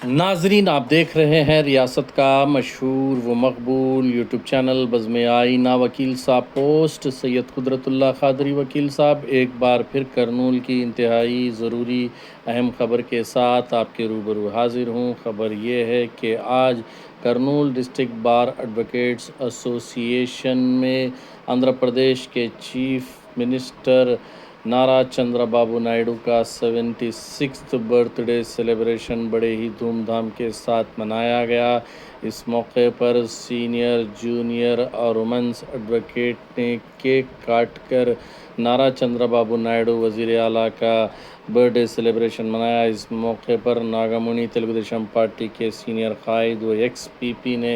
नाजरीन, आप देख रहे हैं रियासत का मशहूर व मकबूल यूट्यूब चैनल बज़्म आईना। वकील साहब पोस्ट सैयद कुदरतुल्लाह क़ादरी वकील साहब एक बार फिर करनूल की इंतहाई ज़रूरी अहम ख़बर के साथ आपके रूबरू हाजिर हूँ। ख़बर ये है कि आज Kurnool district bar advocates association में आंध्र प्रदेश के चीफ मिनिस्टर नारा चंद्रबाबू नायडू का 76th बर्थडे सेलिब्रेशन बड़े ही धूमधाम के साथ मनाया गया। इस मौके पर सीनियर, जूनियर और वुमेंस एडवोकेट ने केक काटकर नारा चंद्रबाबू नायडू वज़ीर आला का बर्थडे सेलिब्रेशन मनाया। इस मौके पर नागामुनी तेलुगुदेशम पार्टी के सीनियर कायद व एक्स-पीपी ने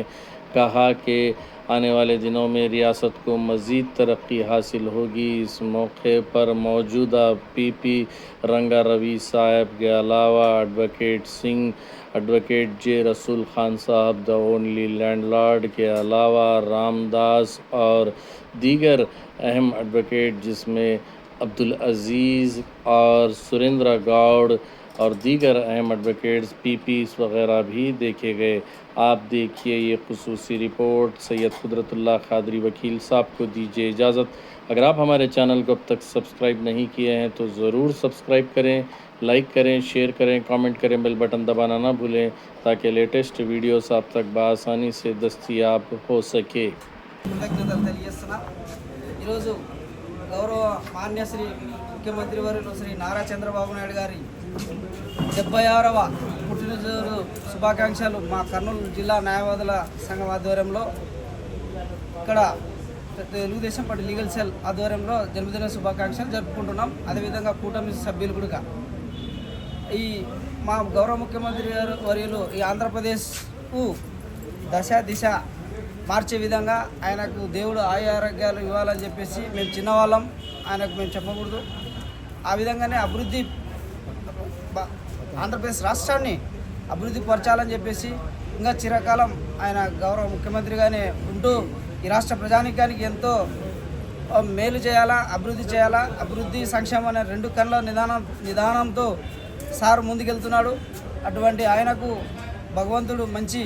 कहा कि आने वाले दिनों में रियासत को मज़ीद तरक्की हासिल होगी। इस मौके पर मौजूदा पीपी रंगा रवि साहब के अलावा एडवोकेट सिंह, एडवोकेट जे रसूल खान साहब द ओनली लैंडलॉर्ड के अलावा रामदास और दीगर अहम एडवोकेट जिसमें अब्दुल अज़ीज़ और सुरेंद्र गौड़ और दीगर अहम एडवोकेट्स पीपीस वगैरह भी देखे गए। आप देखिए ये खुसूसी रिपोर्ट। सैयद कुदरतुल्लाह क़ादरी वकील साहब को दीजिए इजाज़त। अगर आप हमारे चैनल को अब तक सब्सक्राइब नहीं किए हैं तो ज़रूर सब्सक्राइब करें, लाइक करें, शेयर करें, कमेंट करें, बेल बटन दबाना ना भूलें ताकि लेटेस्ट वीडियोस आप तक बआसानी से दस्तयाब हो सके। కృతజ్ఞతలు తెలియజేస్తున్నా। ఈరోజు గౌరవ మాన్య శ్రీ ముఖ్యమంత్రి వర్యులు శ్రీ నారా చంద్రబాబు నాయుడు గారి 76వ పుట్టినరోజు శుభాకాంక్షలు మా కర్నూలు జిల్లా న్యాయవాదుల సంఘం ఆధ్వర్యంలో ఇక్కడ తెలుగుదేశం పార్టీ లీగల్ సెల్ ఆధ్వర్యంలో జన్మదిన శుభాకాంక్షలు జరుపుకుంటున్నాం। అదేవిధంగా కూటమి సభ్యులు కూడా ఈ మా గౌరవ ముఖ్యమంత్రి వర్యులు ఈ ఆంధ్రప్రదేశ్కు దిశ మార్చే విధంగా ఆయనకు దేవుడు ఆరోగ్యాలు ఇవ్వాలని చెప్పేసి మేము చిన్నవాళ్ళం, ఆయనకు మేము చెప్పకూడదు। ఆ విధంగానే అభివృద్ధి ఆంధ్రప్రదేశ్ రాష్ట్రాన్ని అభివృద్ధి పరచాలని చెప్పేసి ఇంకా చిరకాలం ఆయన గౌరవ ముఖ్యమంత్రిగానే ఉంటూ ఈ రాష్ట్ర ప్రజానీకానికి ఎంతో మేలు చేయాలా, అభివృద్ధి చేయాలా, అభివృద్ధి సంక్షేమం అనే రెండు కళ్ళ నిదానంతో సార్ ముందుకెళ్తున్నాడు। అటువంటి ఆయనకు భగవంతుడు మంచి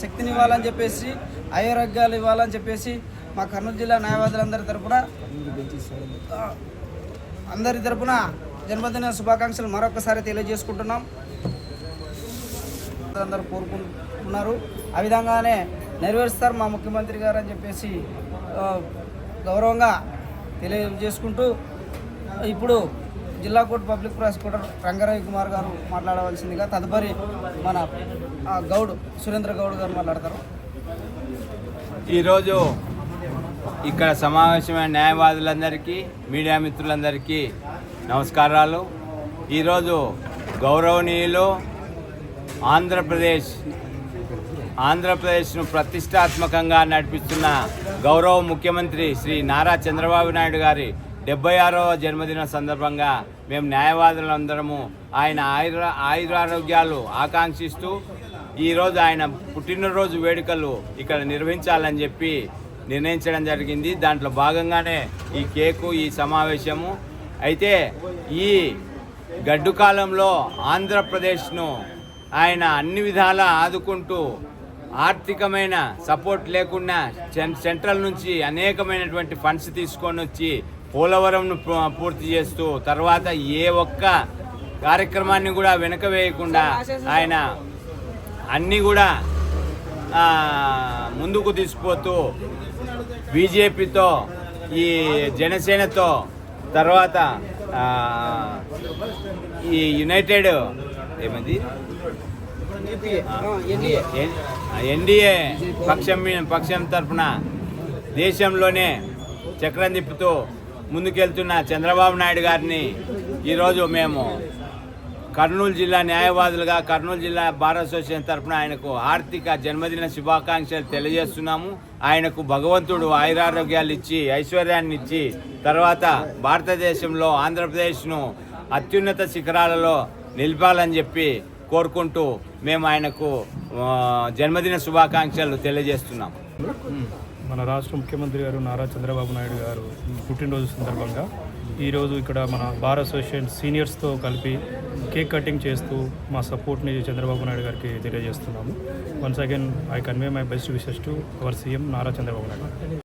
శక్తిని ఇవ్వాలని చెప్పేసి, ఆరోగ్యాలు ఇవ్వాలని చెప్పేసి మా కర్నూలు జిల్లా న్యాయవాదులందరి తరపున జన్మదిన శుభాకాంక్షలు మరొకసారి తెలియజేసుకుంటున్నాం। అందరూ కోరుకుంటున్నారు, ఆ విధంగానే నెరవేరుస్తారు మా ముఖ్యమంత్రి గారు అని చెప్పేసి గౌరవంగా తెలియజేసుకుంటూ ఇప్పుడు జిల్లా court public prosecutor Rangarao Kumar గారు మాట్లాడవలసిందిగా తదుపరి మన గౌడ్ సురేంద్ర గౌడ్ గారు మాట్లాడతారు। ఈరోజు ఇక్కడ సమావేశమైన న్యాయవాదులందరికీ, మీడియా మిత్రులందరికీ నమస్కారాలు। ఈరోజు గౌరవనీయులు ఆంధ్రప్రదేశ్ను ప్రతిష్టాత్మకంగా నడిపిస్తున్న గౌరవ ముఖ్యమంత్రి శ్రీ నారా చంద్రబాబు నాయుడు గారి 76వ జన్మదిన సందర్భంగా మేము న్యాయవాదులందరము ఆయన ఆయురారోగ్యాలు ఆకాంక్షిస్తూ ఈరోజు ఆయన పుట్టినరోజు వేడుకలు ఇక్కడ నిర్వహించాలని చెప్పి నిర్ణయించడం జరిగింది। దాంట్లో భాగంగానే ఈ కేకు, ఈ సమావేశము। అయితే ఈ గడ్డు కాలంలో ఆంధ్రప్రదేశ్ను ఆయన అన్ని విధాలా ఆదుకుంటూ ఆర్థికమైన సపోర్ట్ లేకుండా సెంట్రల్ నుంచి అనేకమైనటువంటి ఫండ్స్ తీసుకొని వచ్చి పోలవరంను పూర్తి చేస్తూ తర్వాత ఏ ఒక్క కార్యక్రమాన్ని కూడా వెనక వేయకుండా ఆయన అన్నీ కూడా ముందుకు తీసుకుపోతూ బీజేపీతో, ఈ జనసేనతో, తర్వాత ఈ యునైటెడ్ ఎన్డీఏ పక్షం తరఫున దేశంలోనే చక్రం తిప్పుతూ ముందుకెళ్తున్న చంద్రబాబు నాయుడు గారిని ఈరోజు మేము కర్నూలు జిల్లా న్యాయవాదులుగా కర్నూలు జిల్లా బార్ అసోసియేషన్ తరఫున ఆయనకు ఆర్థిక జన్మదిన శుభాకాంక్షలు తెలియజేస్తున్నాము। ఆయనకు భగవంతుడు ఆయురారోగ్యాలు ఇచ్చి, ఐశ్వర్యాన్ని ఇచ్చి, తర్వాత భారతదేశంలో ఆంధ్రప్రదేశ్ను అత్యున్నత శిఖరాలలో నిలపాలని చెప్పి కోరుకుంటూ మేము ఆయనకు జన్మదిన శుభాకాంక్షలు తెలియజేస్తున్నాం। మన రాష్ట్ర ముఖ్యమంత్రి గారు నారా చంద్రబాబు నాయుడు గారు పుట్టినరోజు సందర్భంగా ఈరోజు ఇక్కడ మన బార్ అసోసియేషన్ సీనియర్స్తో కలిపి కేక్ కటింగ్ చేస్తూ మా సపోర్ట్ని చంద్రబాబు నాయుడు గారికి తెలియజేస్తున్నాము. Once again I convey my best wishes to our CM Nara Chandrababu Naidu.